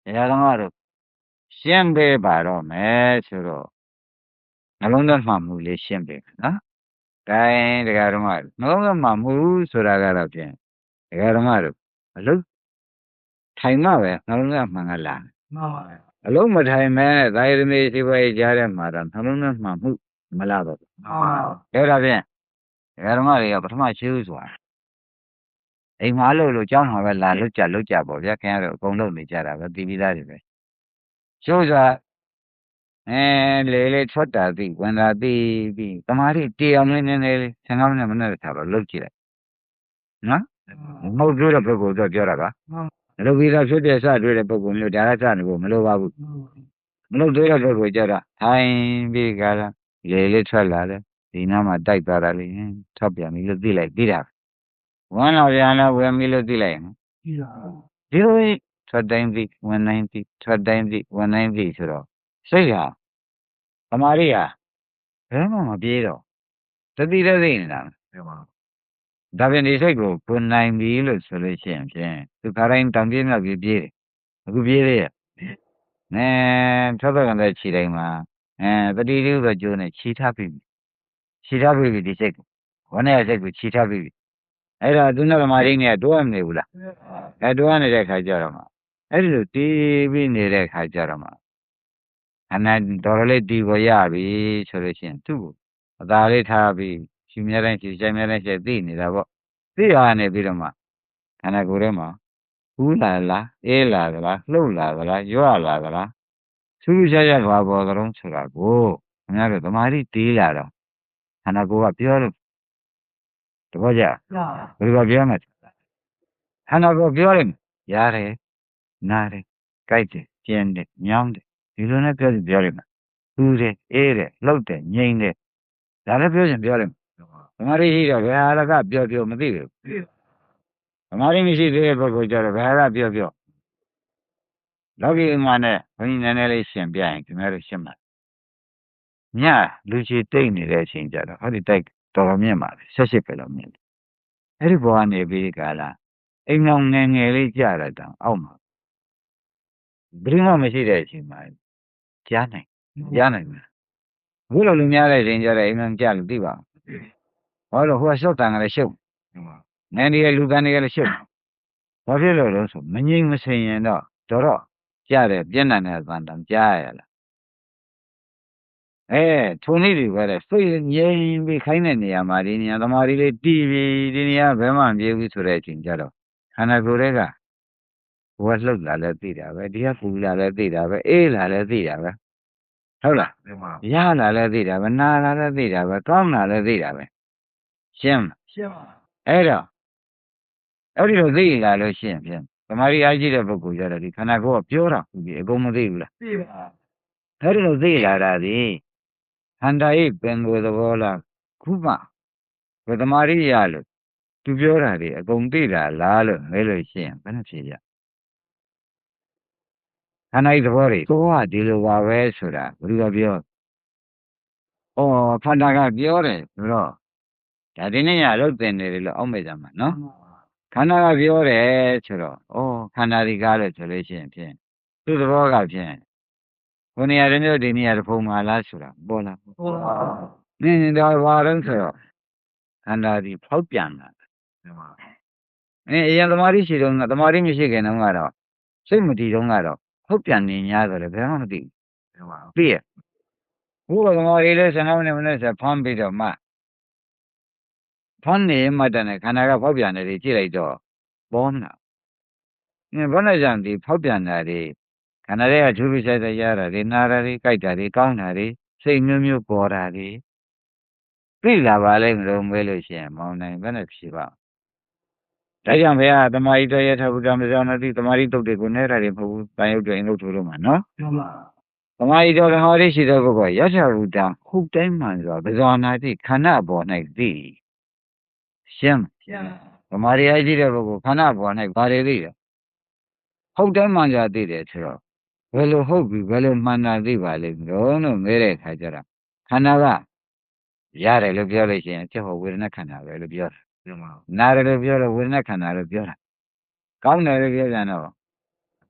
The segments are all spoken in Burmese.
တရားဓမ္မတို့ရှင်းပေးပါတော့မယ်ဆိုတော့နှလုံးသွင်းမှမှုလေးရှင်းပေးမယ်နော်။ဒါရင်တရားဓမ္မတို့နှလုံးသွင်းမှမှုဆိုတာကတော့ဖြင့်တရားဓမ္မတို့အလုံးထိုင်မှပဲနှလုံးသွင်းမှန်ကလာ မှန်ပါဗျာ အလုံးမထိုင်မဲနဲ့သာယသမီးစီပွားရေးကြားထဲမှာတော့နှလုံးသွင်းမှမှုမလာတော့ဘူး မှန်ပါ အဲ့ဒါဖြင့်တရားဓမ္မတွေကပထမရှိဦးဆိုတာအိမ်မှာလို့ကြောင်းမှာပဲလာလွတ်ကြပေါ့ဗျာခင်ဗျားတို့အကုန်လုံးနေကြတာပဲပြီးပြီးသားတွေပဲကျိုးစွာလေထွက်တာသိဝင်တာသိပြီးတမာတိတေအောင်လေးနည်းနည်းလေး15မိနစ်မနဲ့ထားတော့လုတ်ကြည့်လိုက်နော်မဟုတ်သေးတဲ့ပုဂ္ဂိုလ်တော့ပြောတာကလုတ်ပြီးသားဖြစ်တဲ့စတွေ့တဲ့ပုဂ္ဂိုလ်မျိုးဒါကစနေဖို့မလိုပါဘူးမလုတ်သေးတဲ့ပုဂ္ဂိုလ်ကြတာထိုင်ပြီးကြတာလေလေးထွက်လာတယ်ဒီနားမှာတိုက်သွားတာလေထွက်ပြန်ပြီလို့သိလိုက်ပြီးတာဝမ်းတော်ပြန်လာဝင်ပြီလို့သိလိုက် ပြီးတာ ဒီလိုထွက်တိုင်းသိဝင်တိုင်းသိထွက်တိုင်းသိဝင်တိုင်းသိဆိုတော့စိတ်ဟာသမာဓိဟာဘယ်မှမပြေးတော့တတိတသိနေတာ ပြန်ပါ ဒါပြန်ဒီစိတ်ကိုကိုနိုင်ပြီလို့ဆိုလို့ရှိရင်ဖြင့်သူခါတိုင်းတောင်ပြေးမြောက်ပြေးတယ်အခုပြေးသေးရဲ့ထွက်တော့ကန်တဲ့ခြေတိုင်းမှာတတိလေးပဲကျိုးနေခြေထားပြီခြေထားပြီဒီစိတ်ကိုဝန်းရဲ့စိတ်ကိုခြေထားပြီအဲ့ဒါသူနဲ့သမာဓိနဲ့တွဲမနေဘူးလားတွဲနေတဲ့ခါကျတော့မှအဲ့ဒီလိုတီးပြီးနေတဲ့ခါကျတော့မှအနာတော်လေးတီးကိုရပြီဆိုလို့ရှိရင်သူ့ကိုအသာလေးထားပြီးရှင်များတိုင်းရှင်ဆိုင်များတိုင်းရှင်သိနေတာပေါ့သိရနေပြီးတော့မှခန္ဓာကိုယ်ထဲမှာဘူးလာလားအေးလာသလားလှုပ်လာသလားရွလာသလားထူးထူးခြားခြားဘာပေါ်ကြုံဆိုတာကိုခင်ဗျားတို့သမာဓိတီးလာတော့ခန္ဓာကိုယ်ကပြောလို့တပည့်ကြ ရ ဘယ်လိုပြောမလဲခန္ဓာကိုယ်ပြောလိုက်ရတယ်နားတယ်ကြိုက်တယ်ကျင်တယ်ညောင်းတယ်ဒီလိုနဲ့ပြောလိုက်မှာသူတယ်အေးတယ်လှုပ်တယ်ငြိမ်တယ်ဒါလည်းပြောရင်ပြောလိုက်သမာဓိရှိတော့ဘယ်ဟာကပြောမသိဘူးသမာဓိမရှိသေးတဲ့ပုဂ္ဂိုလ်ကြတော့ဘယ်ဟာကပြောလောကီမှာနဲ့ဘုန်းကြီးနည်းနည်းလေးရှင်းပြရင်ခင်ဗျားတို့ရှင်းပါညလူချီတိတ်နေတဲ့အချိန်ကြတော့ဟောဒီတိုက်တော်မြင့်ပါလေ18ပဲလောက်မြင့်အဲ့ဒီဘောကနေပြီးကြလားအိမ်အောင်ငယ်ငယ်လေးကြရတာအောက်မှာဘယ်မှမရှိတဲ့အချိန်မှာကြားနိုင်မှာဘုလိုလူများတဲ့ချိန်ကြတဲ့အိမ်အောင်ကြလို့သိပါဟောတော့ဟိုကရှော့တန်ကလေးရှုပ်နည်းနည်းလူကန်တွေကလည်းရှုပ်ဘာဖြစ်လို့လဲဆိုမငြိမ်မစင်ရင်တော့ကြားတယ်ပြင်းထန်တဲ့အသံတန်ကြားရလားထုံနည်းတွေပဲတဲ့စိတ်ငြိမ်ပြီးခိုင်းတဲ့နေရာမှာဒီနေရာသမာဓိလေးတီးပြီးဒီနေရာဘယ်မှမပြေဘူးဆိုတဲ့အချိန်ကြတော့ခန္ဓာကိုယ်တွေကဘဝလှုပ်လာလဲသိတာပဲဒီကပူလာလဲသိတာပဲအေးလာလဲသိတာပဲဟုတ်လား ပြန်ပါ ရလာလဲသိတာပဲနာလာလဲသိတာပဲကောင်းလာလဲသိတာပဲရှင်း ရှင်းပါ အဲ့တော့အဲ့ဒီလိုသိလာလို့ရှိရင်ဖြင့်သမာဓိအားကြီးတဲ့ပုဂ္ဂိုလ်ကြတော့ဒီခန္ဓာကိုယ်ကပြောတာဟုတ်ပြီအကုန်မသိဘူးလား သိပါ အဲ့ဒီလိုသိလာတာဒီခန္ဓာ၏ပင်ကိုယ်သဘောလားခုမှဘယ်သမာဓိရလို့သူပြောတာဒီအကုန်သိတာလားလို့မဲလို့ရှိရင်ဘယ်နှဖြစ်ရခန္ဓာ၏သဘောတွေကိုကဒီလိုပါပဲဆိုတာဘယ်သူကပြောခန္ဓာကပြောတယ်ဆိုတော့ဒါဒီနေ့ရလုတ်တင်နေတယ်လို့အောက်မဲ့ကြမှာနော်ခန္ဓာကပြောတယ်ဆိုတော့ခန္ဓာဒီကားလို့ဆိုလို့ရှိရင်ဖြင့်သူ့သဘောကဖြင့်ဘယ်နေရာတစ်မျိုးဒီနေရာတစ်ဖုံမှာလားဆိုတာပေါ်လာ ဟုတ်ပါ နင်းဒါဘာလို့ဆိုတော့ခန္ဓာဒီဖောက်ပြန်တာ ပြန်ပါ အရင်သမာဓိရှိတော့သမာဓိမရှိခင်တုန်းကတော့စိတ်မတည်တုန်းကတော့ဖောက်ပြန်နေ냐ဆိုတယ်ဘယ်မှမသိ ပြန်ပါ ဘူးသိရဘုရားသမာဓိလေး15မိနစ်ဆက်ဖမ်းပြီးတော့မှဖမ်းနေမှတည်းနဲ့ခန္ဓာကဖောက်ပြန်တယ်ကြည့်လိုက်တော့ပေါ်မလားဘာနဲ့ကြောင့်ဒီဖောက်ပြန်တာတွေခန္ဓာတွေကထူးထူးခြားခြားရတာတွေနာတာတွေကြိုက်တာတွေကောင်းတာတွေစိတ်မျိုးမျိုးပေါ်တာတွေသိလာပါလိမ့်မလို့မဲလို့ရှိရင်မောင်းနိုင်ဘယ်နဲ့ဖြေပါဒါကြောင့်ဘုရားသမာဓိတော်ရထဘုရားမဇ္ဇနာတိသမာဓိတုတ်တွေကိုနဲ့တာတွေမဟုတ်ဘူးတန်ရုပ်တွေအင်္ဂုတ္တတို့မှာနော် ပြန်ပါ သမာဓိတော်သမာဓိရှိသောပုဂ္ဂိုလ်ရထဘုရားဟုတ်တိုင်းမှန်စွာပဇောနာတိခန္ဓာပေါ်၌သိရှင်း ရှင်း သမာဓိအကြီးတဲ့ပုဂ္ဂိုလ်ခန္ဓာပေါ်၌ဘာတွေသိလဲဟုတ်တိုင်းမှန်စွာသိတယ်ဆိုတော့ဘယ်လိုဟုတ်ပြီဘယ်လိုမှန်တာသိပါလိမ့်မလို့မဲတဲ့အခါကျတော့ခန္ဓာကရတယ်လို့ပြောလို့ရှိရင်ချက်ဟောဝေဒနာခန္ဓာပဲလို့ပြောတာ ပြန်ပါ နာတယ်လို့ပြောလို့ဝေဒနာခန္ဓာလို့ပြောတာကောင်းတယ်လို့ပြောကြတော့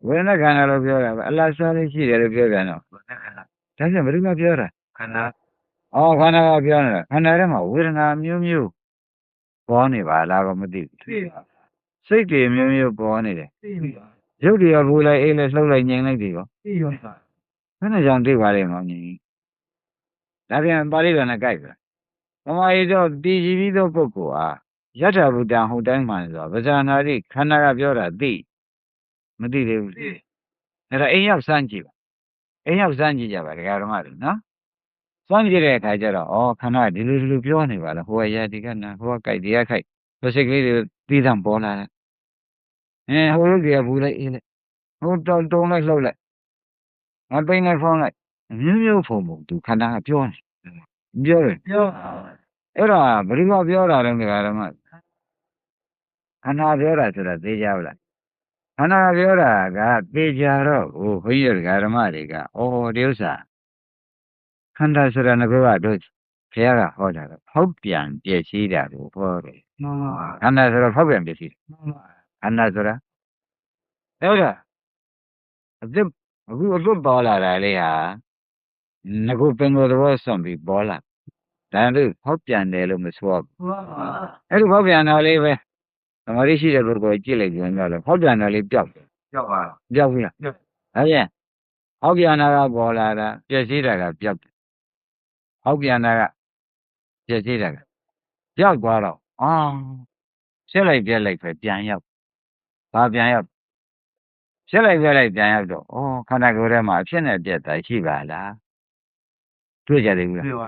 ဝေဒနာခန္ဓာလို့ပြောတာပဲအလားစားလေးရှိတယ်လို့ပြောပြန်တော့ဒါပြန်ဘယ်သူကပြောတာ ခန္ဓာ အော်ခန္ဓာကပြောနေတာခန္ဓာထဲမှာဝေဒနာမျိုးမျိုးပေါ်နေပါလားတော့မသိဘူး သိပါ စိတ်တွေမျိုးမျိုးပေါ်နေတယ် သိပါ ရုပ်တွေကဘူးလိုက်အေးလိုက်လှုပ်လိုက်ငြိမ်လိုက်တွေရော သိပါ ဘယ်နဲ့ကြောင့်သိပါလိမ့်မလို့ညီဒါပြန်ပါဠိတော်နဲ့ကြိုက်ပြီဗမာရီတော့တည်ကြည်ပြီးသောပုဂ္ဂိုလ်ဟာယထာဘုဒ္ဓဟုတ်တိုင်းမှန်ဆိုတော့ဗဇာနာတိခန္ဓာကပြောတာသိမသိသေးဘူး သိ အဲ့ဒါအိမ်ရောက်စမ်းကြည့်ပါအိမ်ရောက်စမ်းကြည့်ကြပါဒကာဓမ္မတွေနော်စမ်းကြည့်တဲ့အခါကျတော့ဩခန္ဓာဒီလိုပြောနေပါလားဟိုကရာဒီကနာဟိုကကြိုက်ဒီကခိုက်စိတ်ကလေးတွေပြီးသံပေါ်လာတယ်ဟိုလူတွေကဘူးလိုက်အေးလိုက်ဟိုတုံလိုက်လှုပ်လိုက်ငါပိန်လိုက်ဖုံးလိုက်မျိုးမျိုးဖုံဖုံသူခန္ဓာကပြောနေပြောတယ် ပြော အဲ့ဒါဘယ်လိုပြောတာလဲဒကာဓမ္မခန္ဓာပြောတာဆိုတာသိကြဘူးလားခန္ဓာပြောတာကသိကြတော့ဟိုဘုန်းကြီးဒကာဓမ္မတွေကဩဒီဥစ္စာခန္ဓာဆိုတာငါကတို့ဘုရားကဟောတာတော့ဖောက်ပြန်ပြည့်စည်တာကိုဟောတယ် မှန်ပါ ခန္ဓာဆိုတော့ဖောက်ပြန်ပြည့်စည်တယ် မှန်ပါ ခန္ဓာဆိုတာဟုတ်လားအခုပေါ်လာတာလေးဟာငါကပင်ကိုယ်သဘောစွန့်ပြီးပေါ်လာဒါလို့ဖောက်ပြန်တယ်လို့မဆိုဘူး မှန်ပါ အဲ့ဒီဖောက်ပြန်တာလေးပဲသမာဓိရှိတဲ့ပုဂ္ဂိုလ်ကြည့်လိုက်ကြရင်တော့ဖောက်ပြန်တာလေးပျောက်တယ် ပြောပါ ပျောက်ပြီလား ပျောက် ဟုတ်ရဲ့ဖောက်ပြန်တာကပေါ်လာတာပြည့်စည်တာကပျောက်တယ်ဖောက်ပြန်တာကပြည့်စည်တာကပျောက်သွားတော့ဆက်လိုက်ပြက်လိုက်ပဲပြန်ရောက်ဘာပြန်ရောက်ဆက်လိုက်ပြက်လိုက်ပြန်ရောက်တော့ခန္ဓာကိုယ်ထဲမှာအဖြစ်နဲ့ပြက်တာရှိပါလားတွေ့ကြတယ်ဘူးလား ပြောပါ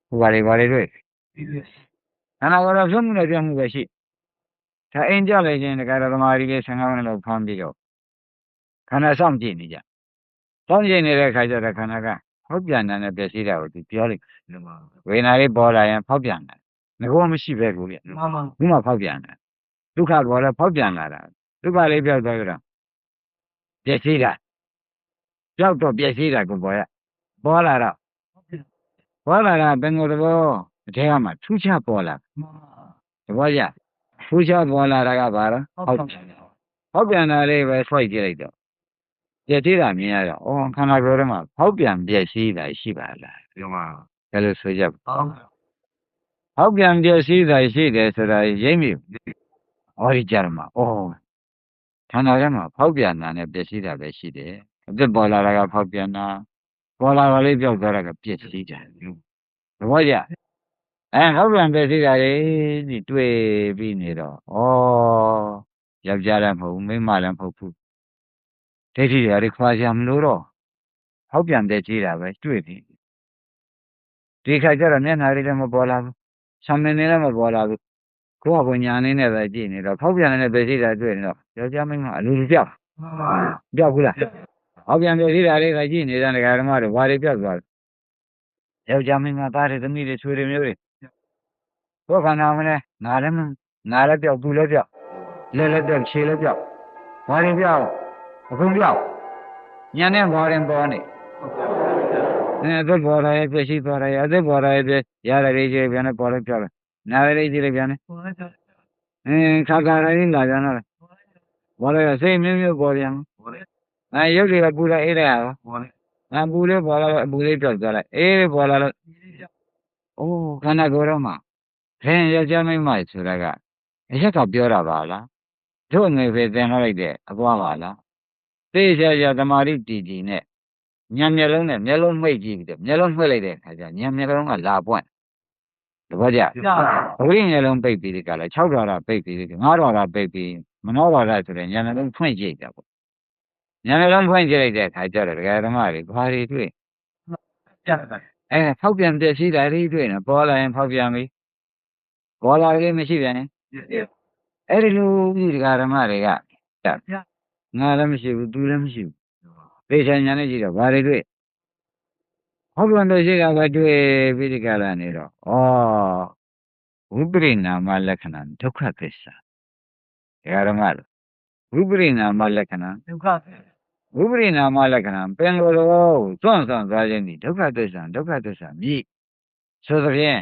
ဟိုဘာတွေတွေ့ သိပြီ ခန္ဓာကိုယ်တော့ဖြုံးမှုနဲ့ပြတ်မှုပဲရှိဒါအိမ်ကြလိုက်ခြင်းတကယ်တော့သမာဓိလေး15မိနစ်လောက်ဖမ်းပြီးတော့ခန္ဓာစောင့်ကြည့်နေကြစောင့်ကြည့်နေတဲ့အခါကျတော့ခန္ဓာကဖောက်ပြန်တာနဲ့ပြည့်စည်တာကိုသူပြောလိုက် မှန်ပါ ဝေဒနာလေးပေါ်လာရင်ဖောက်ပြန်တာငကောမရှိပဲကိုပြ မှန်ပါ ခုမှဖောက်ပြန်တာဒုက္ခပေါ်လဲဖောက်ပြန်လာတာဒုက္ခလေးပြောက်သွားကြတော့ပြည့်စည်တာပြောက်တော့ပြည့်စည်တာကိုပေါ်လာတော့ဘယ်လိုသဘောအထဲကမှထူးခြားပေါ်လာ မှန်ပါ သဘောကျထူးခြားပေါ်လာတာကဘာလဲ ဟုတ်ပါ ဖောက်ပြန်တာလေးပဲဆွိုက်ကြည့်လိုက်တော့ပြည့်စည်တာမြင်ရတော့ခန္ဓာကိုယ်ထဲမှာဖောက်ပြန်ပြည့်စည်တာရှိပါလား ပြောပါ ဘယ်လိုဆိုကြ ဟုတ် ဖောက်ပြန်ပြည့်စည်တာရှိတယ်ဆိုတာရိပ်မိဒီကြရမှာခန္ဓာထဲမှာဖောက်ပြန်တာနဲ့ပြည့်စည်တာပဲရှိတယ်အသက်ပေါ်လာတာကဖောက်ပြန်တာပေါ်လာတာလေးပြောက်သွားတာကပြည့်စည်တာသဘောကျဖောက်ပြန်ပြည့်စည်တာလေးဒီတွေ့ပြီးနေတော့ယောက်ျားလည်းမဟုတ်ဘူးမိန်းမလည်းမဟုတ်ဘူးဒိဋ္ဌိတွေခွာကြမလို့တော့ဖောက်ပြန်ပြည့်စည်တာပဲတွေ့ပြီဒီခါကျတော့မျက်နှာလေးလည်းမပေါ်လာဘူးဆံမင်းလည်းမပေါ်လာဘူးကိုယ့်အညာနေနဲ့ပဲကြည့်နေတော့ဖောက်ပြန်နေတဲ့ပြည့်စည်တာတွေ့နေတော့ယောက်ျားမိန်းမအလိုလိုပြောက် မှန်ပါ ပြောက်ဘူးလားဖောက်ပြန်ပြည့်စည်တာလေးကကြည့်နေတဲ့ဒကာဓမ္မတွေဘာတွေပြောက်သွားလဲယောက်ျားမိန်းမသားတွေသမီးတွေဆွေတွေမျိုးတွေကိုယ်ခန္ဓာမလဲငါလည်းပြောက်သူလည်းပြောက်လက်လည်းပြောက်ခြေလည်းပြောက်ဘာတွေပြောက်အကုန်ပြောက်ညံနဲ့ဘာရင်ပေါ်နေအသက်ပေါ်လာရဲ့ပြည့်စည်သွားတယ်အသက်ပေါ်လာရဲ့ပြည့်ရတယ်လေးကြီးပြန်နဲ့ပေါ်လည်းပြောက်တယ်နားလေးကြီးလည်းပြန်နေ ပေါ်လိုက်တာ ခါခါလေးလာပြန်တော့ဘောလေစိတ်မျိုးမျိုးပေါ်ပြန် ပေါ်လိုက် ရုပ်တွေကပူလိုက်အေးလိုက်ရော ပေါ်လိုက် ပူလေးပေါ်လာတော့အပူလေးပြောက်သွားလိုက်အေးလေးပေါ်လာတော့ခန္ဓာကိုယ်တော့မှယောက်ျားမိန်းမဆိုတာကအရက်ကပြောတာပါလားတို့ငယ်ပဲသင်လိုက်တဲ့အပွားပါလားသိချာသမာဓိတည်တည်နဲ့ညံမျက်လုံးနဲ့မျက်လုံးမှိတ်ကြည့်ပြီးတော့မျက်လုံးမှိတ်လိုက်တဲ့အခါကျညံမျက်လုံးကလာပွင့်တပည့်ကြ ပြပါ အဝိညာဉ်လုံးပိတ်ပြီးဒီကလာ6ဒေါ်လာပိတ်ပြီး9ဒေါ်လာပိတ်ပြီးမနောဒေါ်လာဆိုတဲ့ညံလုံးဖွင့်ကြည့်တာပေါ့ညံလုံးဖွင့်ကြည့်လိုက်တဲ့အခါကျတော့ဒကာဓမ္မတွေဘာတွေတွေ့ ပြတာ ဖောက်ပြန်ပြည့်စည်တာတွေတွေ့နေပေါ်လာရင်ဖောက်ပြန်ပြီပေါ်လာလေးမရှိပြန်ရင် အဲ့ဒီလိုဒီဒကာဓမ္မတွေကငါလည်းမရှိဘူးသူလည်းမရှိဘူးသေချာညာနဲ့ကြည့်တော့ဘာတွေတွေ့ဟောပြန်လို့ရှိတာပဲတွေ့ပြီးဒီကလာနေတော့ဝိပရိနာမလက္ခဏာဒုက္ခသစ္စာဒကာဓမ္မတို့ဝိပရိနာမလက္ခဏာ ဒုက္ခ ဝိပရိနာမလက္ခဏာပင်ကိုယ်တော်စွန့်သွားခြင်းဒီဒုက္ခသစ္စာမြည်ဆိုသဖြင့်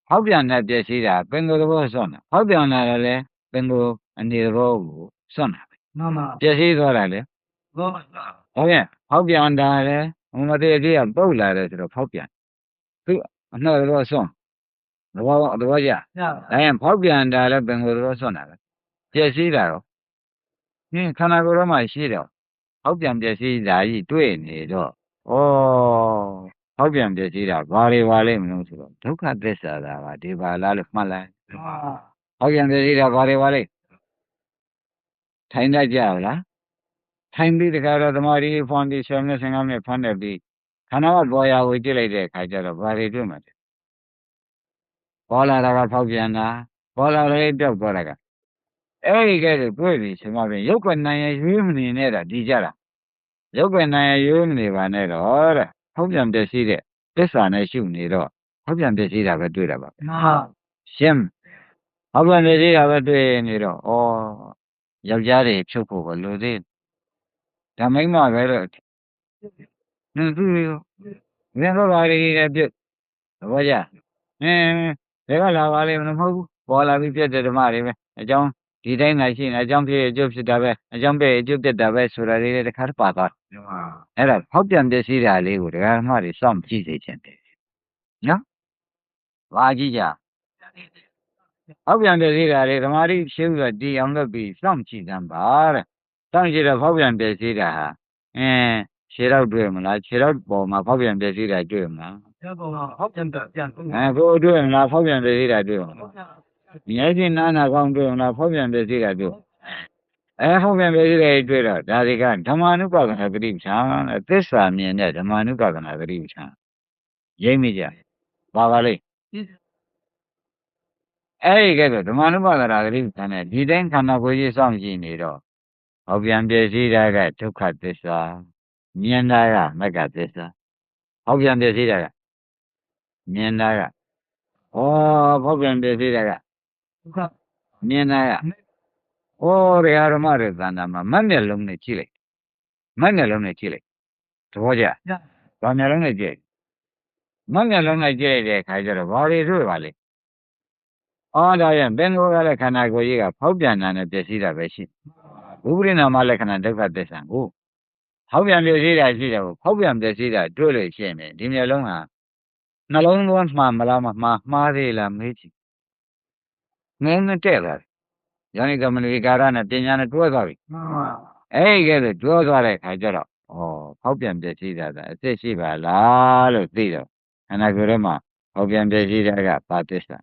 ဟောပြန်တဲ့ပြည့်စည်တာပင်ကိုယ်တော်စွန့်တာဟောပြန်လာတယ်လေပင်ကိုယ်အနေတော်ကိုစွန့်တာ မှန်ပါ ပြည့်စည်သွားတာလေ ဘော ဟုတ်ရဲ့ဖောက်ပြန်တာလေဟိုမသေးသေးကပုတ်လာတယ်ဆိုတော့ဖောက်ပြန်သူအနှောတော့စွန့်သဘောကျ ရ ဒါရင်ဖောက်ပြန်တာလဲပင်ကိုယ်တော့စွန့်တာပဲပြည့်စည်တာတော့ခန္ဓာကိုယ်တော့မှရှိတော့ဖောက်ပြန်ပြည့်စည်တာကြီးတွေ့နေတော့ဩဖောက်ပြန်ပြည့်စည်တာဘာတွေပါလဲမလို့ဆိုတော့ဒုက္ခသစ္စာသာကဒီပါလားလို့မှတ်လိုက်ဖောက်ပြန်ပြည့်စည်တာဘာတွေပါလဲထိုင်တတ်ကြလားထိုင်ပြီးတခါတော့သမာဓိဖွန်ပြီး10မိနစ်15မိနစ်ဖမ်းတယ်ပြီးခန္ဓာကပေါ်ရာကိုကြည့်လိုက်တဲ့အခါကျတော့ဘာတွေတွေ့မှာလဲပေါ်လာတာကဖောက်ပြန်တာပေါ်လာတယ်ပြောက်သွားတာကအဲ့ဒီကဲတွေ့ပြီဆိုမှပြင်ရုပ်ကနိုင်ရရွေးမနေနဲ့တာဒီကြတာရုပ်ကနိုင်ရရွေးမနေပါနဲ့တော့တဲ့ဖောက်ပြန်ပြည့်စည်တဲ့သစ္စာနဲ့ရှုနေတော့ဖောက်ပြန်ပြည့်စည်တာပဲတွေ့တာပါ မှန် ရှင်းဖောက်ပြန်ပြည့်စည်တာပဲတွေ့နေတော့ဩယောက်ျားတွေဖြုတ်ဖို့ပဲလိုသေးဒါမိန်းမပဲတော့သူရောငါတော့ဘာတွေလဲပြတ်သဘောကျဒါကလာပါလိမ့်မဟုတ်ဘူးပေါ်လာပြီးပြတ်တဲ့ဓမ္မတွေပဲအကြောင်းဒီတိုင်းသာရှိနေအကြောင်းဖြစ်အကျိုးဖြစ်တာပဲအကြောင်းပဲအကျိုးပြတ်တာပဲဆိုတာလေးတခါတပါသွားအဲ့ဒါဖောက်ပြန်ပြည့်စည်တာလေးကိုဒကာဓမ္မတွေစောင့်ကြည့်စေချင်တယ်နော်ဘာကြည့်ကြဖောက်ပြန်ပြည့်စည်တာလေးဓမ္မတွေရှင်းပြီးတီအောင်လုပ်ပြီးစောင့်ကြည့်သမ်းပါတဲ့စောင့်ကြည့်တော့ဖောက်ပြန်ပြည့်စည်တာဟာခြေတော့တွေ့မလားခြေတော့ပေါ်မှာဖောက်ပြန်ပြည့်စည်တာတွေ့မလား ရဘောဟောက်ပြန်ပြန် ကိုတွေ့မလားဖောက်ပြန်ပြည့်စည်တာတွေ့မလားမျက်စိနာနာကောင်းတွေ့မလားဖောက်ပြန်ပြည့်စည်တာတွေ့ဖောက်ပြန်ပြည့်စည်တယ်တွေ့တော့ဒါတွေကဓမ္မနုပါဒနာသတိပဋ္ဌာန်သစ္စာမြင်တဲ့ဓမ္မနုပါဒနာသတိပဋ္ဌာန်ရိပ်မိကြပါပါလိမ့်အဲ့ဒီကဲတော့ဓမ္မနုပါဒနာသတိပဋ္ဌာန်နဲ့ဒီတိုင်းခန္ဓာကိုယ်ကြီးစောင့်ကြည့်နေတော့ဖောက်ပြန်ပြည့်စည်တာကဒုက္ခသစ္စာမြင်တာကမဂ္ဂသစ္စာဖောက်ပြန်ပြည့်စည်တာကမြင်တာကဖောက်ပြန်ပြည့်စည်တာကမြင်တာကတရားဓမ္မတွေသံဃာမှာမတ်မျက်လုံးနဲ့ကြည့်လိုက်မတ်မျက်လုံးနဲ့ကြည့်လိုက်သဘောကျဘာမျက်လုံးနဲ့ကြည့်မတ်မျက်လုံးနဲ့ကြည့်လိုက်တဲ့အခါကျတော့ဘာတွေတွေ့ပါလဲဒါရင်ဘင်္ဂောကလည်းခန္ဓာကိုယ်ကြီးကဖောက်ပြန်တာနဲ့ပြည့်စည်တာပဲရှိဥပရိနာမလက္ခဏာဒုက္ခသစ္စာကိုဖောက်ပြန်ပြည့်စည်တာရှိတယ်ကိုဖောက်ပြန်ပြည့်စည်တာတွေ့လို့ရှိရင်ဒီမျက်လုံးဟာနှလုံးသွင်းမှန်မလားမှားသေးလားမေးကြည့်ငင်းနဲ့တဲ့လာယောနိကမနဝိကာရနဲ့ပညာနဲ့တွဲသွားပြီမှန်ပါ အဲ့ဒီကဲလို့တွဲသွားတဲ့ခါကျတော့ဖောက်ပြန်ပြည့်စည်တာအစ်စ်ရှိပါလားလို့သိတော့ခန္ဓာကိုယ်ထဲမှာဖောက်ပြန်ပြည့်စည်တာကပါသစ္စာ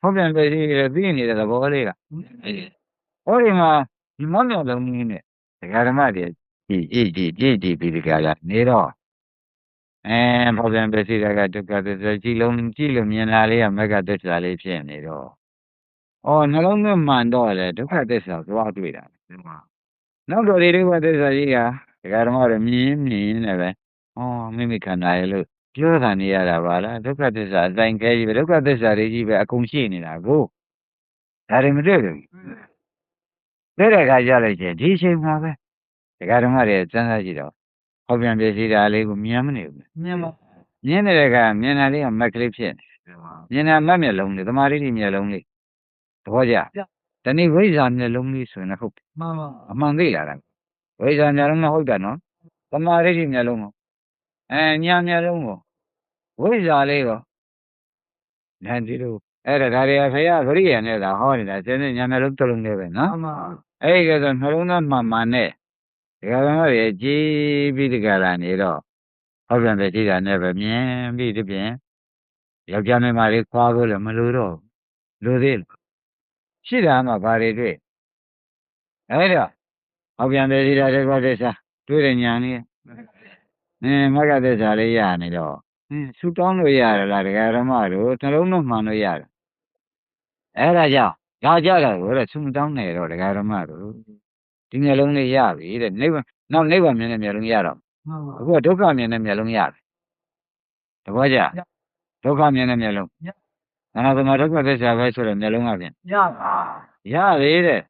ဖောက်ပြန်ပြည့်စည်တယ်သိနေတဲ့သဘောလေးကဟောဒီမှာဒီမောင်းမြောက်လုံးကြီးနဲ့ဒကာဓမ္မတွေကြည့်ပြီးဒီကလာနေတော့ဖောက်ပြန်ပြည့်စည်တာကဒုက္ခသစ္စာကြည့်လို့မြင်လာလေးကမဂ္ဂသစ္စာလေးဖြစ်နေတော့နှလုံးသွင်းမှန်တော့လေဒုက္ခသစ္စာသွားတွေ့တာနောက်တော့ဒီဒုက္ခသစ္စာကြီးကဒကာဓမ္မတွေမြင်နေပဲမိမိခန္ဓာရဲ့လို့ပြောတာနေရတာပါလားဒုက္ခသစ္စာအတိုင်းခဲကြီးပဲဒုက္ခသစ္စာတွေကြီးပဲအကုန်ရှိနေတာကိုဒါတွေမတွေ့ဘူးတွေ့တဲ့အခါကြလိုက်ချင်းဒီအချိန်မှာပဲဒကာဓမ္မတွေစမ်းစားကြည့်တော့ဟောပြန်ပြည့်စည်တာလေးကိုမြင်မနေဘူးမြင်ပါ မြင်နေတဲ့ကမြင်တာလေးကမက်ကလေးဖြစ်နေမြင်တာမက်မျက်လုံးလေးသမာဓိမျက်လုံးလေးသဘောကျတနည်းဝိဇ္ဇာမျက်လုံးလေးဆိုရင်ဟုတ်တယ် မှန်ပါ အမှန်သိလာတာဝိဇ္ဇာမျက်လုံးမဟုတ်တာနော်သမာဓိမျက်လုံးကိုညာမျက်လုံးကိုဝိဇ္ဇာလေးကိုညာဒီလိုအဲ့ဒါတွေဖရာခရိယာနဲ့သာဟောနေတာစနေညာမျက်လုံးတစ်လုံးလေးပဲနော် မှန်ပါ အဲ့ဒီကတော့နှလုံးသားမှန်မှန်နဲ့ဒကာတော်ရဲ့ကြည်ပြီးတကလာနေတော့ဟောပြန်တဲ့ကြည်တာနဲ့ပဲမြင်ပြီးဒီပြင်ယောက်ျားမင်းမလေးခွာဖို့လည်းမလိုတော့လိုသေးလားရှိတာမှဘာတွေတွေ့အဲ့တော့ဟောပြန်တဲ့ကြည်တာတဲ့ဘာသစ္စာတွေ့တဲ့ညာလေးမဂ္ဂသစ္စာလေးရနေတော့ဆူတောင်းလို့ရလားဒကာဓမ္မတို့နှလုံးသွင်းမှန်လို့ရတယ်အဲ့ဒါကြောင့်ဒါကြတာကိုဆူတောင်းနေတော့ဒကာဓမ္မတို့ဒီမျက်လုံးလေးရပြီတဲ့နိဗ္ဗာန်နောက်နိဗ္ဗာန်မြင်တဲ့မျက်လုံးရတော့ မှန်ပါ အခုကဒုက္ခမြင်တဲ့မျက်လုံးရတယ်တပည့်ကြဒုက္ခမြင်တဲ့မျက်လုံးနာသမဒုက္ခသစ္စာပဲဆိုတဲ့မျက်လုံးကဖြင့် ရပါ ရသေးတယ်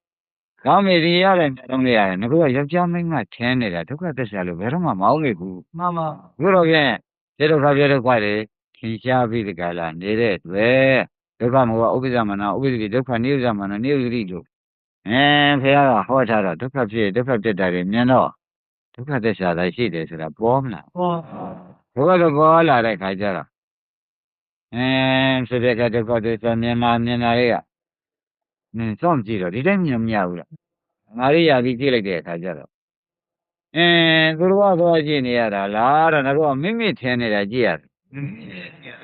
ကောင်းပြီဒီရတဲ့မျက်လုံးလေးရတယ်ငါကယောက်ျားမိန်းမထင်းနေတာဒုက္ခသစ္စာလို့ဘယ်တော့မှမအောင်လေဘူး မှန်ပါ အခုတော့ဖြင့်ဒီဒုက္ခပြဒုက္ခတွေထင်ရှားပြီးဒီကလာနေတဲ့တွေ့ဒုက္ခမောဥပ္ပဇ္ဇမနာဥပ္ပဇ္ဇိဒုက္ခနိဥ္ဇမနာနိဥ္ဇိလို့ ဖေကဟောထားတော့ဒုက္ခဖြစ်တာတွေမြင်တော့ဒုက္ခသစ္စာသာရှိတယ်ဆိုတာပေါ်မလား ဟော ဘုရားတော့ပေါ်လာတဲ့ခါကျတော့ဖြစ်တဲ့ကဒုက္ခသစ္စာမြင်တာတွေကစောင့်ကြည့်တော့ဒီတိုင်းမြင်မရဘူးလားငါရိယာပြီးကြည့်လိုက်တဲ့အခါကျတော့သူတို့ကတော့ကြည့်နေရတာလားတော့ငါတို့ကမိမိထင်နေတာကြည့်ရတယ်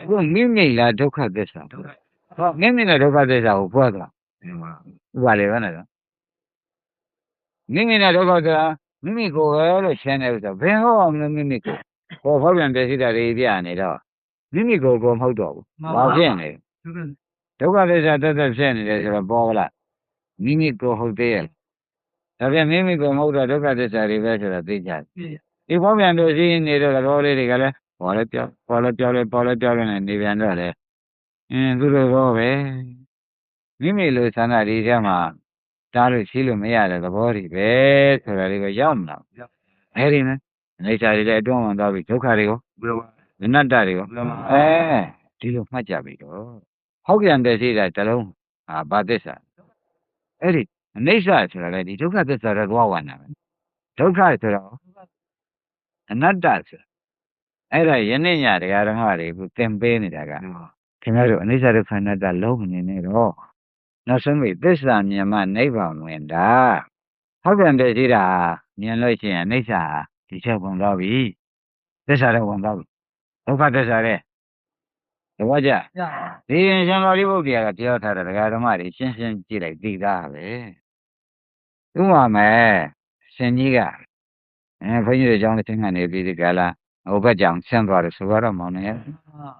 အခုမိမိလားဒုက္ခသစ္စာဟောမိမိနဲ့ဒုက္ခသစ္စာကိုဖွက်သွားဥပါလေဘယ်နဲ့တော့မိမိနဲ့ဒုက္ခသစ္စာမိမိကိုပဲလို့ရှင်းနေဥစ္စာဘယ်ဟောအောင်လဲမိမိကိုဟောဖောက်ပြန်ပြည့်စည်တာတွေပြနေတော့မိမိကိုမဟုတ်တော့ဘူးဘာဖြစ်နေဒုက္ခသစ္စာတက်ဖြစ်နေတယ်ဆိုတော့ပေါ်လာမိမိကိုဟုတ်သေးရဲ့ဒါပြန်မိမိကိုမဟုတ်တော့ဒုက္ခသစ္စာတွေပဲဆိုတော့သိကြတယ်ဒီဖောက်ပြန်ပြည့်စည်နေတော့တော်လေးတွေကလည်းပေါ်လဲပြောလဲနေပြန်တော့လေသူတို့တော့ပဲမိမိလိုဆန္ဒတွေထဲမှာတားလို့ရှိလို့မရတဲ့သဘောတွေပဲဆိုတာလေးပဲရောက်မှာအဲဒီနဲ့အိဋ္ဌာတွေလည်းအတွန်းဝင်သွားပြီဒုက္ခတွေကိုအနတ္တတွေကိုဒီလိုမှတ်ကြပြီတော့ဟောက်ပြန်တဲ့ရှိတာတလုံးဘာသစ္စာအဲ့ဒီအနိစ္စဆိုတာလေဒီဒုက္ခသစ္စာတော့သွားဝင်တာပဲဒုက္ခဆိုတော့အနတ္တဆိုအဲ့ဒါယနေ့ညတရားဓမ္မတွေကိုသင်ပေးနေတာကခင်ဗျားတို့အနိစ္စဒုက္ခအနတ္တလုံးနေနေတော့နောက်ဆုံးပြီသစ္စာမြင်မှနိဗ္ဗာန်ဝင်တာဟောက်ပြန်တဲ့ရှိတာမြင်လို့ရှိရင်အနိစ္စဒီချက်ဝင်သွားပြီသစ္စာတော့ဝင်သွားပြီဒုက္ခသစ္စာတဲ့သဘောကျဒီရင်ရှင်တော်လေးဘုရားကပြောထားတဲ့တရားဓမ္မတွေရှင်းရှင်းကြည့်လိုက်သိသားပဲဥပမာရှင်ကြီးကဘုန်းကြီးတို့အကြောင်းတစ်ထင်ကနေပြီးဒီကလာဟိုဘက်ကြောင်ဆင်းသွားတယ်ဆိုတော့မောင်နေ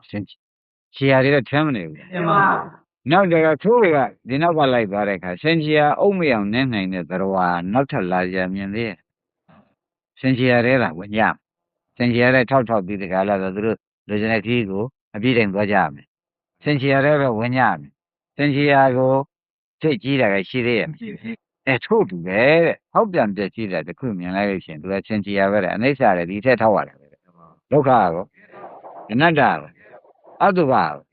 ရှင်ခြေရာတွေတော့ထမ်းမနေဘူးနောက်တော့ထိုးတွေကဒီနောက်ကလိုက်သွားတဲ့အခါရှင်ကြီးကအုံမရောင်နင်းနိုင်တဲ့သရဝါနောက်ထပ်လာကြမြင်သေးရဲ့ရှင်ကြီးရတဲ့ကဝင်ကြရှင်ကြီးရတဲ့ထောက်ပြီးဒီကလာဆိုသူတို့လူစနေကြီးကိုအပြည့်တိုင်သွားကြမယ်စင်ချီရတဲ့ပဲဝင်ကြမယ်စင်ချီရကိုသိကြီးတာကရှိသေးရဲ့ထို့တူပဲတဲ့ဟောက်ပြန်ပြည့်ကြည့်တာတခုမြင်လိုက်လို့ရှိရင်သူကစင်ချီရပဲတဲ့အနိစ္စရဒီထက်ထောက်ရတယ်ပဲဒုက္ခရောအနတ္တရောအတုပါရော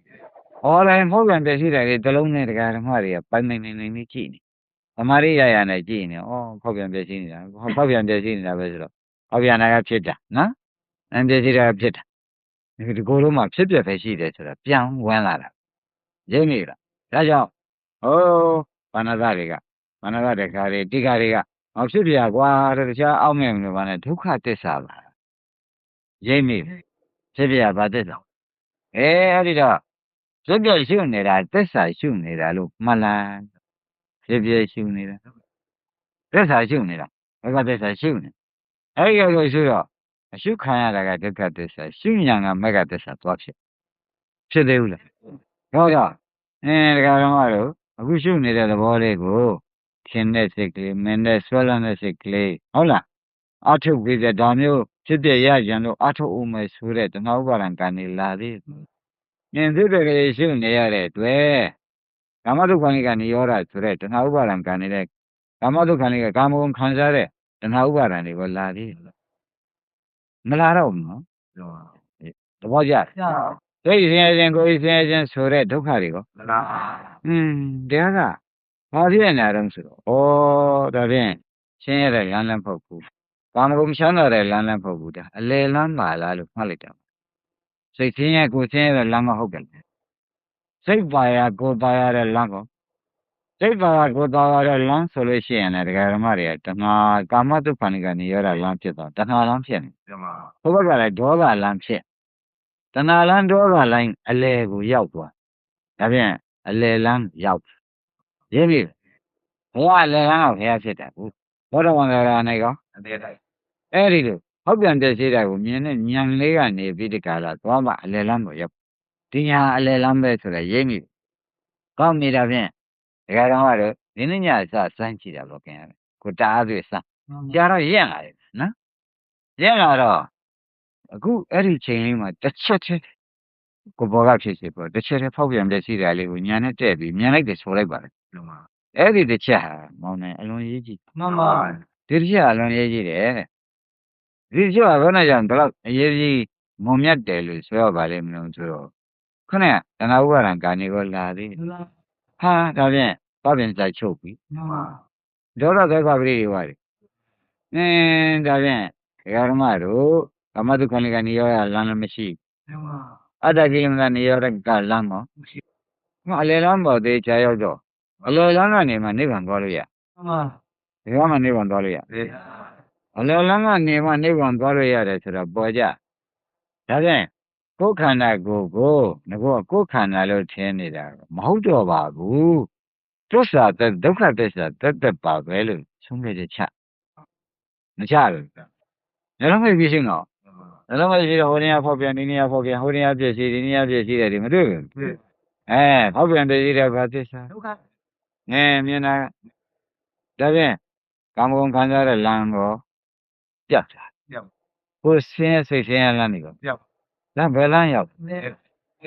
ဟောတယ်ဟောက်ပြန်ပြည့်ကြည့်တာလေတလုံးနဲ့တရားဓမ္မတွေကပိုင်နေကြည့်နေသမာရိရနဲ့ကြည့်နေဟောက်ပြန်ပြည့်ကြည့်နေတာဟောက်ပြန်ပြည့်ကြည့်နေတာပဲဆိုတော့ဟောက်ပြန်တာကဖြစ်တာနော်အပြည့်ကြည့်တာဖြစ်တာဒီကိုယ်လုံးမှာဖြစ်ပဲရှိတယ်ဆိုတာပြန်ဝင်လာတာရင်းမိလားဒါကြောင့်ဘာနာတွေကခါတွေတိခါတွေကဖြစ်ပြကွာတခြားအောက်မဲ့မလို့ဘာနဲ့ဒုက္ခသစ္စာပါရင်းမိဖြစ်ပြဘာသစ္စာအဲ့ဒီတော့ဖြစ်ပြရှုနေတာသစ္စာရှုနေတာလို့မှတ်လားဖြစ်ပြရှုနေတာသစ္စာရှုနေတာဒုက္ခသစ္စာရှုနေအဲ့ဒီလိုရှုတော့အရှုခံရတာကဒုက္ခသစ္စာရှုညာကမဂ္ဂသစ္စာသွားဖြစ်သေးဘူးလားဟုတ်တော့တရားဓမ္မတို့အခုရှုနေတဲ့သဘောလေးကိုခင်တဲ့စိတ်ကလေးမင်းတဲ့ဆွဲလန်းတဲ့စိတ်ကလေးဟုတ်လားအထုတ်ပြီးတဲ့ဒါမျိုးဖြစ်တဲ့ရကြံလို့အထုတ်ဦးမယ်ဆိုတဲ့တဏှာဥပါဒံကံနေလာသေးမြင်တဲ့ကလေးရှုနေရတဲ့အတွက်ကာမဒုက္ခနိကနေရောတာဆိုတဲ့တဏှာဥပါဒံကံနေတဲ့ကာမဒုက္ခနိကကာမဂုဏ်ခံစားတဲ့တဏှာဥပါဒံတွေကိုလာသေးမလာတော့ဘူးနော်သဘောကျစိတ်ဆင်းရဲခြင်းကိုယ်ဆင်းရဲခြင်းဆိုတဲ့ဒုက္ခတွေကိုတရားကဘာဖြစ်နေတော့ဆိုတော့ဒါဖြင့်ရှင်းရတဲ့လမ်းလည်းမဟုတ်ဘူးကာမဂုဏ်ချမ်းသာတဲ့လမ်းလည်းမဟုတ်ဘူးဒါအလယ်လမ်းပါလားလို့မှတ်လိုက်တာစိတ်ဆင်းရဲကိုယ်ဆင်းရဲတဲ့လမ်းမဟုတ်တယ်စိတ်ပါရကိုယ်ပါရတဲ့လမ်းကိုစိတ်ပါရကိုယ်ပါရတဲ့လမ်းဆိုလို့ရှိရင်လည်းတရားဓမ္မတွေကတဏှာကာမတုခဏိကနေရတာလမ်းဖြစ်သွားတဏှာလမ်းဖြစ်နေဘုဘကလည်းဒေါသလမ်းဖြစ်တဏှာလမ်းဒေါသလိုင်းအလယ်ကိုရောက်သွားဒါဖြင့်အလယ်လမ်းရောက်ရင်းပြီဘုရားအလယ်လမ်းကဘုရားဖြစ်တာကိုဘောဓဝန္တရာနိုင်ကောအဲ့ဒီလိုဟောက်ပြန်ပြည့်စည်တာကိုမြင်တဲ့ဉာဏ်လေးကနေပြီးဒီကလာသွားမှအလယ်လမ်းကိုရောက်ဒီညာအလယ်လမ်းပဲဆိုတာရင်းပြီကောင်းနေတာဖြင့်ဒကာတော်ကတော့ဒီနေ့ညစစမ်းကြည့်တာပေါ့ခင်ဗျာကိုတအားသွေးစမ်းကြာတော့ရက်လာတယ်နော်ရက်လာတော့အခုအဲ့ဒီချိန်လေးမှာတစ်ချက်တည်းကိုဘောကဖြစ်စီပေါ့တစ်ချက်တည်းဖောက်ပြန်ပြစီတာလေးကိုညာနဲ့တဲ့ပြီးမြန်လိုက်တယ်ဆိုလိုက်ပါလေအဲ့ဒီတစ်ချက်ဟာမောင်နေအလွန်ရေးကြည့်မှန်ပါဒီတစ်ချက်အလွန်ရေးကြည့်တယ်ဒီတစ်ချက်ဟာဘယ်နဲ့ကြောင့်ဒီလောက်အရေးကြီးမုံမြတ်တယ်လို့ဆိုရပါလိမ့်မလို့ဆိုတော့ခုနကတဏှာဥပါဒံကာနေကိုလာသေးဟာဒါဖြင့်ပပင်စာချုပ်ပြီ ဒေါသသက်္ခပရိဒီဝါတွေဒါဖြင့်ဒကာဓမ္မတို့ကာမတုခဏိကနေရောလမ်းလည်းမရှိ မှန်ပါ အတ္တကိလမကနေရောကလမ်းမော မရှိ အလယ်လမ်းပေါ်သေးချာရောက်တော့အလယ်လမ်းကနေမှနိဗ္ဗာန်သွားလို့ရ မှန်ပါ ဒီကမှနိဗ္ဗာန်သွားလို့ရ ဒီ အလယ်လမ်းကနေမှနိဗ္ဗာန်သွားလို့ရတယ်ဆိုတော့ပေါ်ကြဒါဖြင့်ကိုယ်ခန္ဓာကိုယ်ကိုငါကကိုယ်ခန္ဓာလို့ထင်နေတာမဟုတ်တော့ပါဘူးသစ္စာသက်ဒုက္ခသစ္စာသက်ပါပဲလို့ဆုံးဖြတ်ချက်ချမချဘူးနှလုံးမိတ်ပြရှင်းတော့နှလုံးမိတ်ရှိတော့ဟိုနေရာဖောက်ပြန်ဒီနေရာဖောက်ပြန်ဟိုနေရာပြည့်စည်ဒီနေရာပြည့်စည်တယ်ဒီမတွေ့ဘူး ဒီ ဖောက်ပြန်ပြည့်စည်တဲ့ဘာသစ္စာ ဒုက္ခ မြင်တာဒါဖြင့်ကာမဂုဏ်ခံစားတဲ့လမ်းကိုပြတ်တာ ပြောက် ကိုယ်ဆင်းရဲစိတ်ဆင်းရဲလမ်းနေကို ပြောက် လမ်းဘယ်လမ်းရောက် နေ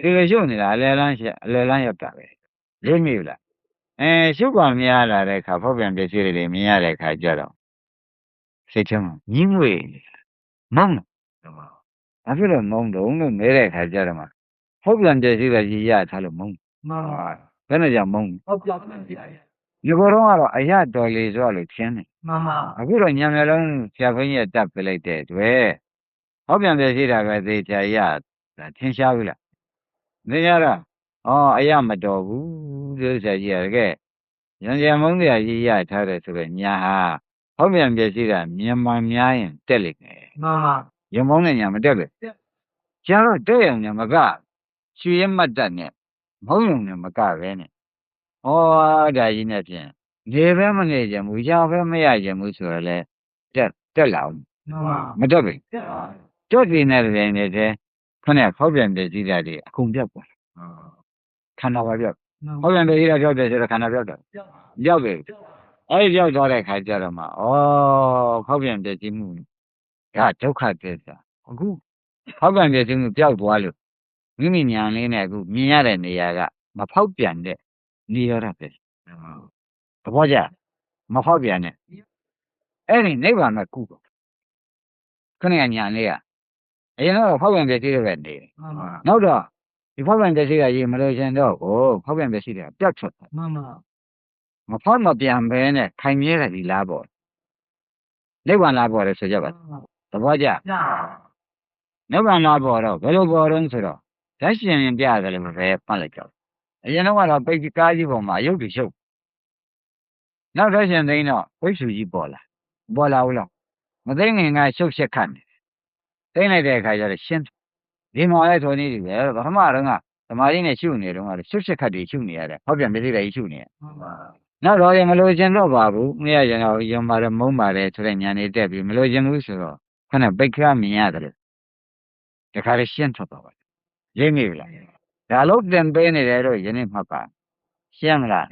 ဒီလိုရှုပ်နေတာအလယ်လမ်းရှိအလယ်လမ်းရောက်တာပဲလိမ့်မိဘူးလားရှုပ်ပါမရလာတဲ့အခါဖောက်ပြန်ပြည့်စည်တွေမြင်ရတဲ့အခါကြတော့စိတ်ထဲမှာညှင်းငွေမုန်း မှန်ပါ ဘာဖြစ်လို့မုန်းတုံးလို့မဲတဲ့အခါကြတော့မှဖောက်ပြန်ပြည့်စည်တဲ့ရည်ရထားလို့မုန်း မှန်ပါ ဘယ်နဲ့ကြောင့်မုန်း ဟုတ်ပြောက်နေပြီ ဒီဘောတော့ကတော့အရတော်လေဆိုလို့ရှင်းတယ် မှန်ပါ အခုတော့ညံမျက်လုံးဆရာဘုန်းကြီးကတပ်ပြလိုက်တဲ့အတွက်ဟောပြန်ပြရှိတာပဲသေချာရဒါထင်ရှားဘူးလားနေရတော့အရမတော်ဘူးဒီဆရာကြီးကတကယ်ရံကြံမုန်းတရားကြီးရထားတယ်ဆိုတော့ညာဟာဟောပြန်ပြရှိတာမြန်မာများရင်တက်လိမ့်မယ် မှန်ပါ ရမုန်းတဲ့ညာမတက်ဘူးကျန်တော့တဲ့ရင်ညာမကရွှေရမတ်တက်နဲ့မုန်းုံနဲ့မကပဲနဲ့ဒါကြီးနဲ့ဖြင့်နေပဲမနေကြဘူးရပဲမရကြဘူးဆိုတော့လေတက်လာအောင် မှန်ပါ မတက်ဘူး ပြက်ပါ တွတ်ပြင်းတဲ့ရင်တဲ့ခုနကဖောက်ပြန်ပြစီတာတွေအကုန်ပြတ်သွားခန္ဓာပါပြောက် မှန် ဖောက်ပြန်ပြစီတာပြောက်တယ်ဆိုတော့ခန္ဓာပြောက်တာ ပြောက် ပြောက်ပြီအဲ့ဒီပြောက်သွားတဲ့ခါကျတော့မှဖောက်ပြန်ပြစီမှုဒါဒုက္ခသစ္စာအခုဖောက်ပြန်ပြစီမှုပြောက်သွားလို့မိမိညာလေးနဲ့အခုမြင်ရတဲ့နေရာကမဖောက်ပြန်တဲ့နေရတာပဲသဘောကျမဖောက်ပြန်နဲ့အဲ့ဒီနိဗ္ဗာန်ကကုတော့ခဏညာလေးကအရင်တော့ဖောက်ပြန်ပြစီတဲ့ပဲနေတယ် မှန်ပါ နောက်တော့ဒီဖောက်ပြန်ပြစီကရေမလို့ရှင်တော့ဖောက်ပြန်ပြစီတယ်ပြတ်ထွက်သွား မှန်ပါ မဖောက်မပြန်ဘဲနဲ့ခိုင်မြဲတဲ့ဒီလားပေါ့နိဗ္ဗာန်လားပေါ့လေဆိုကြပါသဘောကျ ပြက် နိဗ္ဗာန်လားပေါ့တော့ဘယ်လိုပေါ်တော့ဆိုတော့ဓာတ်ရှင်ရင်ပြရတယ်လို့ပဲပတ်လိုက်တော့အရင်တော့ပိတ်ကားကြီးပေါ်မှာရုပ်တွေရှုပ်နောက်ဓာတ်ရှင်သိန်းတော့ဝိစုကြီးပေါ်လာဘူးလားမသိငင်ကရှုပ်ရှက်ခတ်နေသိလိုက်တဲ့အခါကျတော့ရှင်းဒီမော်လဲထိုနည်းတွေပဲပထမတော့ကသမာဓိနဲ့ရှုနေတော့ရှုပ်ရှက်ခတ်တွေရှုနေရတယ်ဟောပြန်ပြည့်တဲ့ကြီးရှုနေရ မှန်ပါ နောက်တော့မလို့ခြင်းတော့ပါဘူးမရရင်တော့ယုံပါတယ်မုန်းပါတယ်ဆိုတဲ့ညာနေတက်ပြီးမလို့ခြင်းဘူးဆိုတော့ခဏပိတ်ခါမြင်ရတယ်လို့တခါလေးရှင်းထွက်သွားပါတယ်ရိပ်မိပြီလားဒါလုံးတင်ပေးနေတယ်တော့ယနေ့မှတ်ပါရှင်းမလား